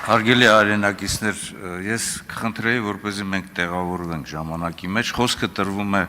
Հարգելի արենակիցներ, ես կխնդրեի, որպեսզի մենք տեղավորվենք ժամանակի մեջ, խոսքը տրվում է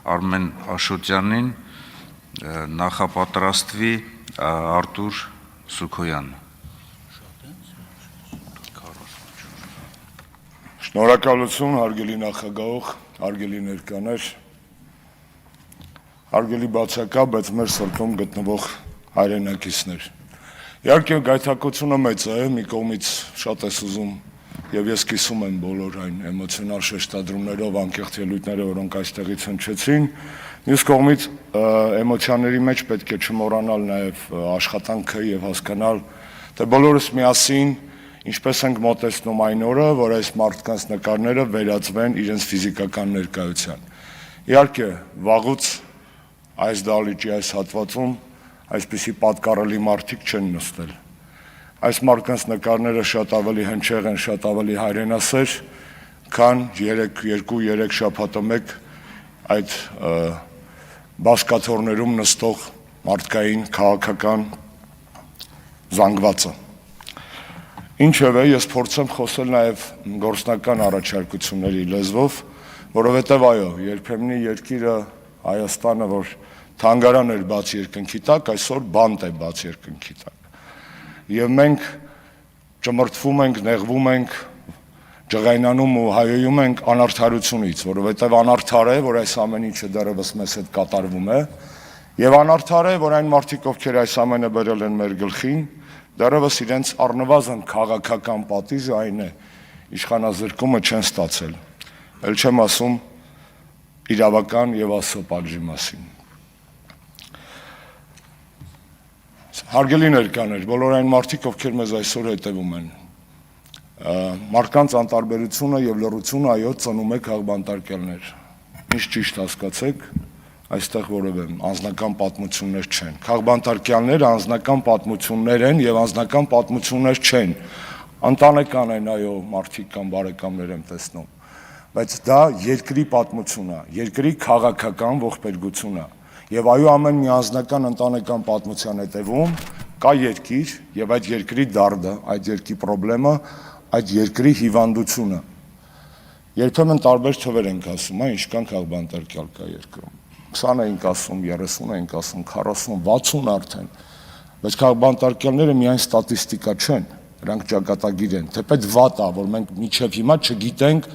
Արմեն Աշոտյանին, նախապատրաստվի Արտուր Սուքոյանը։ Շնորհակալություն, հարգելի նախագահող, հարգելի ներկաներ, հարգելի բացակա, բայց մեր սրտում գտնվող հայրենակիցներ։ Իհարկե գայթակղությունը մեծ է, մի կողմից շատ ես ուզում եւ ես կիսում եմ բոլոր այն էմոցիոնալ շեշտադրումներով, անկեղծ ելույթները, որոնք այստեղից հնչեցին, մյուս կողմից էմոցիաների մեջ պետք է չմոռանալ նաեւ աշխատանքը եւ հասկանալ, թե բոլորս միասին ինչպես ենք մոտեցնում այն օրը, որ այս մարդկանց նկարները վերածվեն իրենց ֆիզիկական ներկայության։ Իհարկե, վաղուց այս դահլիճի այս հատվածում այսպիսի պատկառելի մարդիկ չեն նստել։ Այս մարդկանց նկարները շատ ավելի հնչեղ են, շատ ավելի հայրենասեր, քան 2-3 շաբաթը մեկ այդ բազկաթոռներում նստող մարդկային քաղաքական զանգվածը։ Ինչևէ, ես փորձեմ խոսել նաև գործնական առաջարկությունների լեզվով, որովհետև այո, երբեմն երկիրը Հայաստանը, որ թանգարան էր բաց երկնքի տակ, այսօր բանտ է բաց երկնքի տակ։ Եվ մենք ճմրթվում ենք, նեղվում ենք, ջղայնանում ու հայոյում ենք անարդարությունից, որովհետև անարդար է, որ այս ամեն ինչը դեռևս մեզ հետ կատարվում է, եւ անարդար է, որ այն մարդիկ, ովքեր այս ամենը բերել են մեր գլխին, դեռևս իրենց առնվազն քաղաքական պատիժը այն է, իշխանազրկումը չեն ստացել, էլ չեմ ասում իրավական եւ ասո պատժի մասին։ Հարգելի ներկաներ, բոլոր այն մարդիկ, ովքեր մեզ այսօր հետևում են, մարդկանց անտարբերությունը եւ լռությունը այո ծնում է քաղբանտարկյալներ։ Ինչ ճիշտ հասկացեք, այստեղ որևէ անձնական պատմություններ չեն։ Քաղբանտարկյալները անձնական պատմություններ են եւ անձնական պատմություններ չեն։ Ընտանեկան են այո, մարդիկ կամ բարեկամներ եմ տեսնում, բայց դա երկրի պատմություն է, երկրի քաղաքական ողբերգություն է։ Եվ այո, ամեն մի անձնական ընտանեկան պատմության հետևում կա երկիր եւ այդ երկրի դարդը, այդ երկրի խնդրեմը, այդ երկրի հիվանդությունը։ Երբեմն տարբեր թվեր ենք ասում, ինչքան քաղբանտարկյալ կա երկրում։ 20 ենք ասում, 30 ենք ասում, 40, 60 արդեն, բայց քաղբանտարկյալները միայն ստատիստիկա չեն, նրանք ճակատագիր են, թեպետ վատ է, որ մենք մինչև հիմա չգիտենք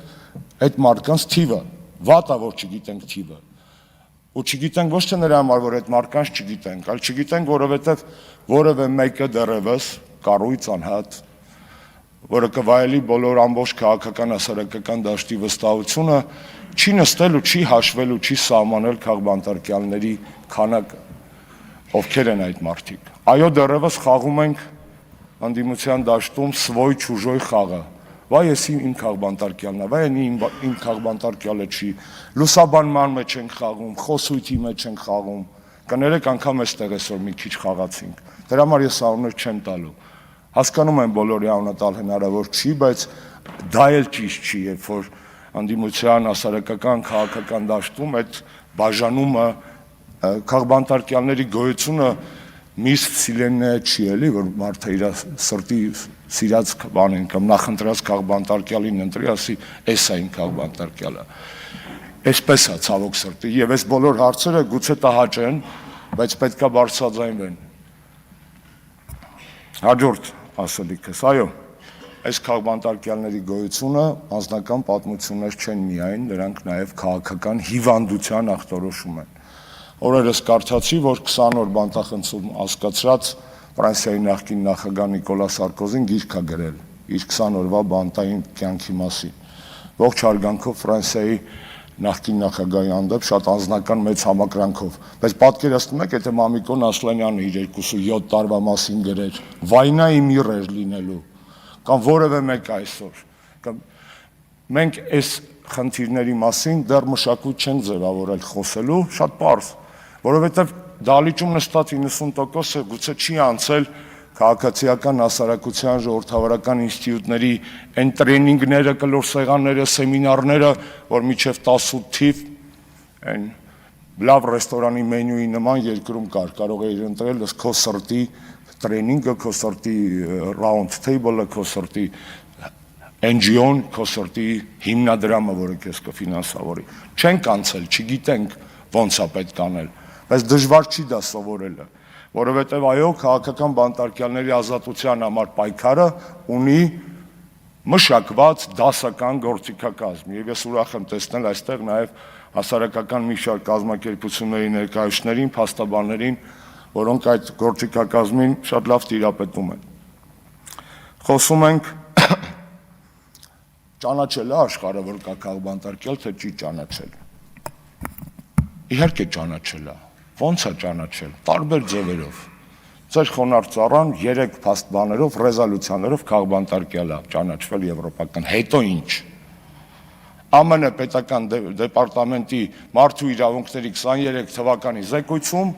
այդ մարդկանց թիվը, վատ է, որ չգիտենք թիվը, ու չգիտենք ոչ թե նրա համար, որ այդ մարդկանց չգիտենք, այլ չգիտենք, որովհետև որևէ մեկը դեռևս կառույց անհատ, որը կվայելի բոլոր ամբողջ քաղաքական հասարակական դաշտի վստահությունը, չի նստել ու չի հաշվել ու չի սահմանել քաղբանտարկյալների քանակը, ովքեր են այդ մարդիկ։ Այո, դեռևս խաղում ենք ընդդիմության դաշտում svoi-chuzhoi խաղը։ Վայ ես իմ քաղբանտարկյալն է, վայ իմ քաղբանտարկյալը չի։ Լուսաբանման մեջ ենք խաղում, խոսույթի մեջ ենք խաղում։ Կներեք անգամ այստեղ այսօր մի քիչ խաղացինք։ Դրա համար ես անուններ չեմ տալու։ Հասկանում եմ բոլորի անունը տալ հնարավոր չի, բայց դա էլ ճիշտ չի, երբ որ ընդդիմության հասարակական քաղաքական դաշտում այդ բաժանումը քաղբանտարկյալների գոյությունը միս վսիլեննե չի էլի, որ մարդը իր սրտի սիրած բանին կամ նախընտրած քաղբանտարկյալին ընտրի, ասի էս է իմ քաղբանտարկյալը։ Այսպես է ցավոք սրտի, եւ այս բոլոր հարցերը գուցե տհաճ են, բայց պետքա բարձրաձայնվեն։ Հաջորդ ասելիքս, այո, այս քաղբանտարկյալների գոյությունը անձնական պատմություններ չեն միայն, նրանք նաև քաղաքական հիվանդության ախտորոշում են։ Օրերս կարդացի, որ 20 օր բանտախցում հասկացրած Ֆրանսիայի նախկին նախագահ Նիկոլա Սարկոզին գիրք է գրել իր 20 օրվա բանտային կյանքի մասին։ Ողջ հարգանքով Ֆրանսիայի նախկին նախագահի հանդեպ շատ անձնական մեծ համակրանքով, բայց պատկերացնում եք, եթե Մամիկոն Ասլանյանը իր 27 տարվա մասին գրեր, վայնա իմ իր էր լինելու, կամ որևէ մեկ այսօր, կամ մենք այս խնդիրների մասին դեռ մշակույթ չենք ձևավորել խոսելու, շատ պարզ, որովհետև դահլիճում նստած 90%-ը գուցե չի անցել քաղաքացիական հասարակության ժողովրդավարական ինստիտուտների այն տրեյնինգները, կլոր սեղանները, սեմինարները, որ միջև 18 թիվ այն լավ ռեստորանի մենյուի նման երկրում կար, կարող էիր ընտրել քո սրտի տրեյնինգը քո սրտի, round table-ը քո սրտի, NGO-ն քո սրտի հիմնադրամը, որը քեզ կֆինանսավորի։ Չենք անցել, չգիտենք ոնց է պետք անել, բայց դժվար չի դա սովորելը, որովհետև այո, քաղաքական բանտարկյալների ազատության համար պայքարը ունի մշակված դասական գործիքակազմ, եւ ես ուրախ եմ տեսնել այստեղ նաեւ հասարակական մի շարք կազմակերպությունների ներկայացուցիչներին, փաստաբաններին, որոնք այդ գործիքակազմին շատ լավ տիրապետում են։ Խոսում ենք ճանաչել է աշխարհը, որ կա քաղաքբանտարկյալ, թե չի ճանաչել։ Իհարկե ճանաչել է։ Ոնց է ճանաչել։ Տարբեր ձևերով։ Ձեր խոնարհ ծառան 3 փաստաբաններով, ռեզոլյուցիաներով քաղաքբանտարկյալ է ճանաչվել եվրոպական։ Հետո ինչ։ ԱՄՆ պետական դեպարտամենտի մարդու իրավունքների 23 թվականի զեկույցում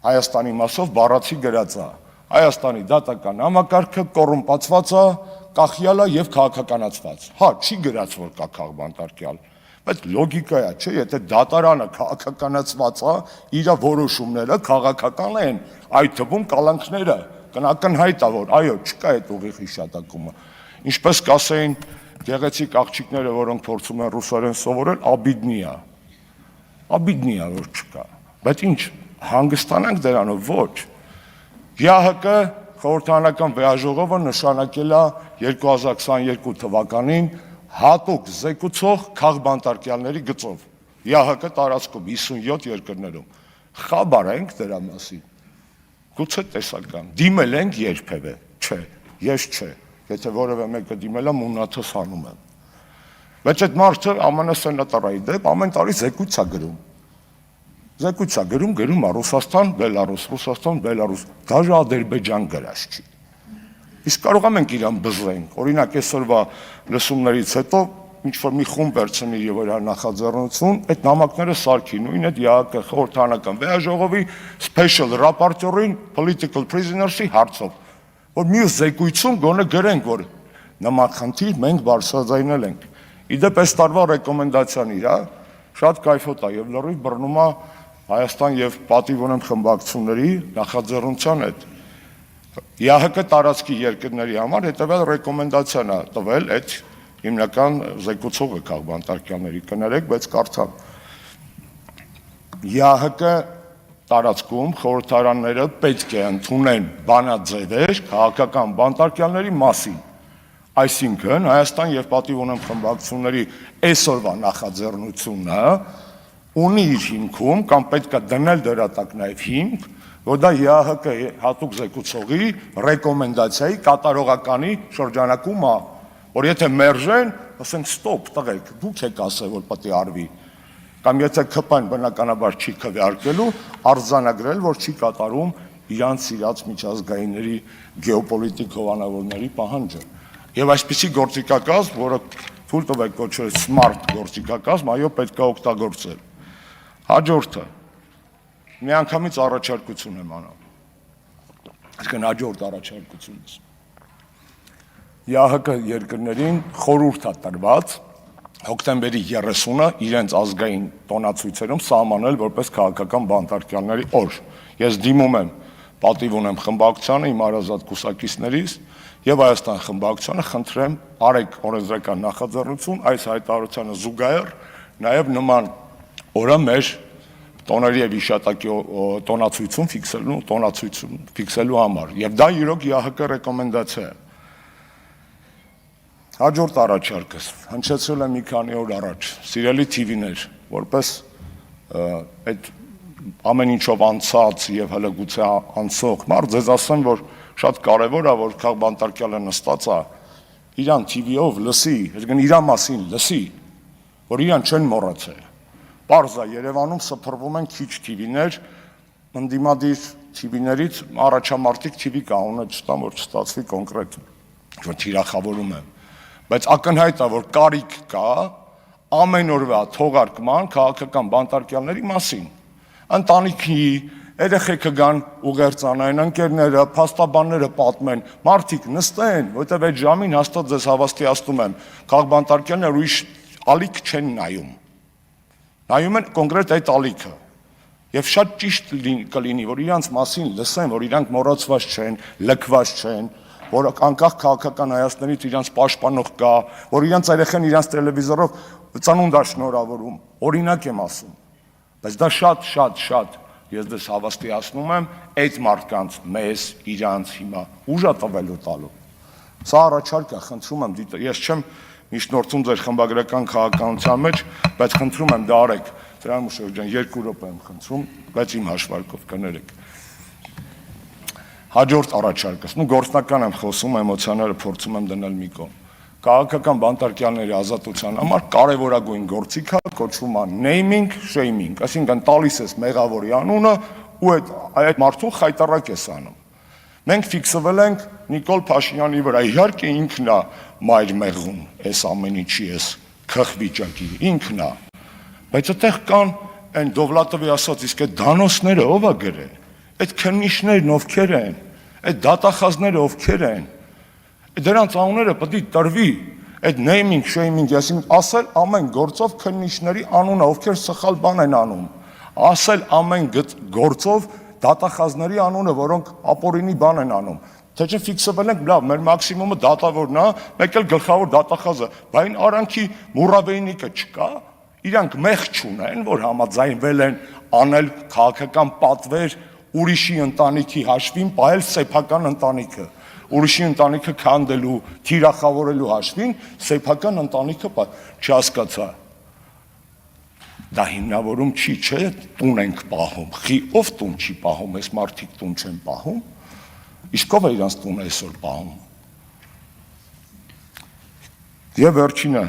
Հայաստանի մասով բառացի գրած է։ Հայաստանի դատական համակարգը կոռումպացված է, կախյալ է եւ քաղաքականացված։ Հա, չի գրած որ կա քաղաքբանտարկյալ, բայց լոգիկա է, չէ՞, եթե դատարանը քաղաքականացված է, իր որոշումները քաղաքական են, այդ թվում կալանքները կնականհայտ է, որ այո, չկա այդ ուղիղ հիշատակումը։ Ինչպես կասեին գեղեցիկ աղջիկները, որոնք փորձում են ռուսերեն սովորել, обиднее։ Обиднее որ չկա։ Բայց ինչ, հանգստանանք դրանով, ոչ։ ՀՀԿ խորհրդարանական վեաժողովը նշանակել է 2022 թվականին հատուկ զեկուցող քաղաքբանտարկյալների գծով։ ՀՀԿ տարածքում 57 երկրներում։ Խաբար ենք դրա մասին։ Գուցե տեսական։ Դիմել ենք երբևէ։ Չէ, ես չէ։ Եթե որևէ մեկը դիմել է, մունաթս հանում եմ։ Բայց այդ մարդը ԱՄՆ սենատորայի դեպ ամեն տարի զեկույց է գրում։ Զեկույց է գրում է Ռուսաստան, Բելարուս, Ռուսաստան, Բելարուս, դաժե Ադրբեջան գրած չի։ Իսկ կարողam ենք իրան բզենք։ Օրինակ այսօրվա լսումներից հետո ինչ որ մի խումբ վերցնի եւ որ նախաձեռնություն, այդ նամակները սարքի նույն այդ ՀԱԿ խորհրդարանական վեաժողովի special rapporteur-ին political prisoners-ի հարցով, որ մյուս զեկույցում գոնե գրենք, որ նման խնդիր մենք բարձրաձայնել ենք։ Իդեպ այս տարվա ռեկոմենդացիան իրա շատ կայֆոտ է եւ լրիվ բռնում է Հայաստան եւ պատիվ ունեմ խմբակցությունների նախաձեռնության հետ։ ՀՀԿ տարածքի երկրների համար հետեւյալ ռեկոմենդացիան է տվել այդ հիմնական զեկուցողը քաղաքբանտարկյալների կներեք, բայց կարդամ։ ՀՀԿ տարածքում խորհրդարանները պետք է ընդունեն բանաձևեր քաղաքական բանտարկյալների մասին։ Այսինքն Հայաստան եւ պատիվ ունեմ խմբակցությունների այսօրվա նախաձեռնությունը ունի իր հիմքում կամ պետք է դնել դրա տակ նաեւ հիմք, որ դա ՀՀԿ հատուկ զեկուցողի ռեկոմենդացիայի կատարողականի շրջանակում է, որ եթե մերժեն, ասենք ստոպ, տղեկ, դուք եք ասել, որ պետք է արվի, կամ եթե ԿՊ-ն բնականաբար չի քվեարկելու, արձանագրել, որ չի կատարում իրանց սիրած միջազգայինների գեոպոլիտիկ հովանավորների պահանջը։ Եվ այսպիսի գործիքակազմ, որը թույլ տվեք կոչել smart գործիքակազմ, այո, պետք է օգտագործել։ Հաջորդը միանգամից առաջարկություն եմ անում։ Այսինքն հաջորդ առաջարկությունից։ ՀՀԿ երկրներին խորհուրդ է տրված հոկտեմբերի 30-ը իրենց ազգային տոնացույցերում սահմանել որպես քաղաքական բանտարկյալների օր։ Ես դիմում եմ պատիվ ունեմ խմբակցությանը, իմ հարազատ կուսակիցներից եւ Հայաստան խմբակցությանը խնդրեմ արեք օրենսդրական նախաձեռնություն այս հայտարարությանը զուգահեռ նաեւ նման օրը մեր տոների եւ իշատակի տոնացույցում ֆիքսելու համար եւ դա իրոք ՀՀԿ ռեկոմենդացիա է։ Հաջորդ առաջարկս հնչեցրել է մի քանի օր առաջ, սիրելի TV-ներ, որպես այդ ամեն ինչով անցած եւ հələ գուցե անցող մարդ, ձեզ ասեմ, որ շատ կարեւոր է, որ քաղաքբանտարկյալը նստած է, իրան TV-ով լսի, այսինքն իր մասին լսի, որ իրան չեն մոռացել։ Պարզ է, Երևանում սփռվում են քիչ TV-ներ, ընդդիմադիր TV-ներից առաջամարտիկ TV կա, ունը չտամ, որ չստացվի կոնկրետ, որ թիրախավորում եմ։ Բայց ակնհայտ է, որ կարիք կա ամեն օրվա թողարկման քաղաքական բանտարկյալների մասին։ Ընտանիքի, երեխեքը գան ուղերձանային, ընկերները, փաստաբանները պատմեն, մարդիկ նստեն, որտեղ այդ ժամին հաստատ ձեզ հավաստիացնում եմ, քաղաքբանտարկյալները ուրիշ ալիք չեն նայում։ Նայում են կոնկրետ այդ ալիքը։ Եվ շատ ճիշտ կլինի, որ իրանց մասին լսեն, որ իրանք մոռացված չեն, լքված չեն, որ անկախ քաղաքական հայացքներից իրանց պաշտպանող կա, որ իրանց երեխան իրանց տելևիզորով ծնունդ է շնորհավորում, օրինակ եմ ասում, բայց դա շատ, ես դες հավաստիացնում եմ, այդ մարդկանց մեզ, իրանց հիմա ուժ է տվելու տալու։ Սա առաջարկ է, խնդրում եմ, ես չեմ միջնորդում ձեր խմբագրական քաղաքականության մեջ, բայց խնդրում եմ դա արեք, Տրամուշով ջան, 2 րոպե եմ խնդրում, բայց իմ հաշվարկով կներեք։ Հաջորդ առաջարկս, գործնական եմ խոսում, էմոցիաները փորձում եմ դնել մի կողմ։ Քաղաքական բանտարկյալների ազատության համար կարևորագույն գործիք է կոչվում է naming, shaming, այսինքն տալիս ես մեղավորի անունը ու այդ մարդուն խայտարակ ես անում։ Մենք ֆիքսվել ենք Նիկոլ Փաշինյանի վրա, իհարկե ինքն է մայր մեղուն, այս ամեն ինչի էս քխ վիճակի, ինքն է։ Բայց այդտեղ կան այն Դովլատովի ասած, իսկ այդ դանոսները ով է գրել, այդ քննիչներն ովքեր են, այդ դատախազները ովքեր են, դրանց անունները պետք է տրվի, այդ naming, shaming, այսինքն ասել ամեն գործով քննիչների անունը, ովքեր սխալ բան են անում, ասել ամեն գործով դատախազների անունը, որոնք ապօրինի բան են անում, թե չէ ֆիքսվել ենք, լավ, մեր մաքսիմումը դատավորն է, մեկ էլ գլխավոր դատախազը, բայց արանքի մուրաբեյնիկը չկա, իրանք մեղ չունեն, որ համաձայնվել են անել քաղաքական պատվեր ուրիշի ընտանիքի հաշվին, պահել սեփական ընտանիքը, ուրիշի ընտանիքը քանդելու, թիրախավորելու հաշվին, սեփական ընտանիքը չհասկացա։ Դա հիմնավորում չի, չէ, տուն ենք պահում, ով տուն չի պահում, այս մարդիկ տուն չեն պահում, իսկ ով է իրանց տունը այսօր պահում։ Եվ վերջինը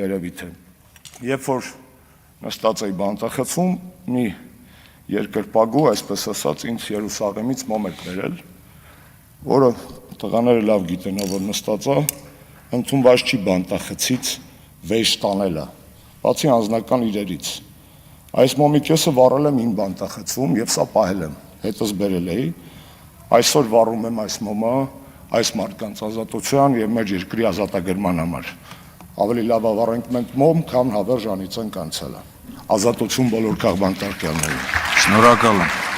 երևի թե, երբ որ նստած էի բանտախցում, մի երկրպագու, այսպես ասած, ինձ Երուսաղեմից մոմ եք վերել, որը տղաները լավ գիտեն, որ նստած է, ընդունված չի բանտախցից վեժ տանելը, բացի անձնական իրերից։ Այս մոմի կեսը վառել եմ իմ բանտախցում և սա պահել եմ, հետս բերել էի, այսօր վառում եմ այս մոմը, այս մարդկանց ազատության և մեր երկրի ազատագրման համար։ Ավելի լավ ավառենք մենք մոմ, քան հավերժ անիծենք անցյալը։ Ազատություն բոլոր քաղբանտարկյալներին։ Շնորհակալ եմ։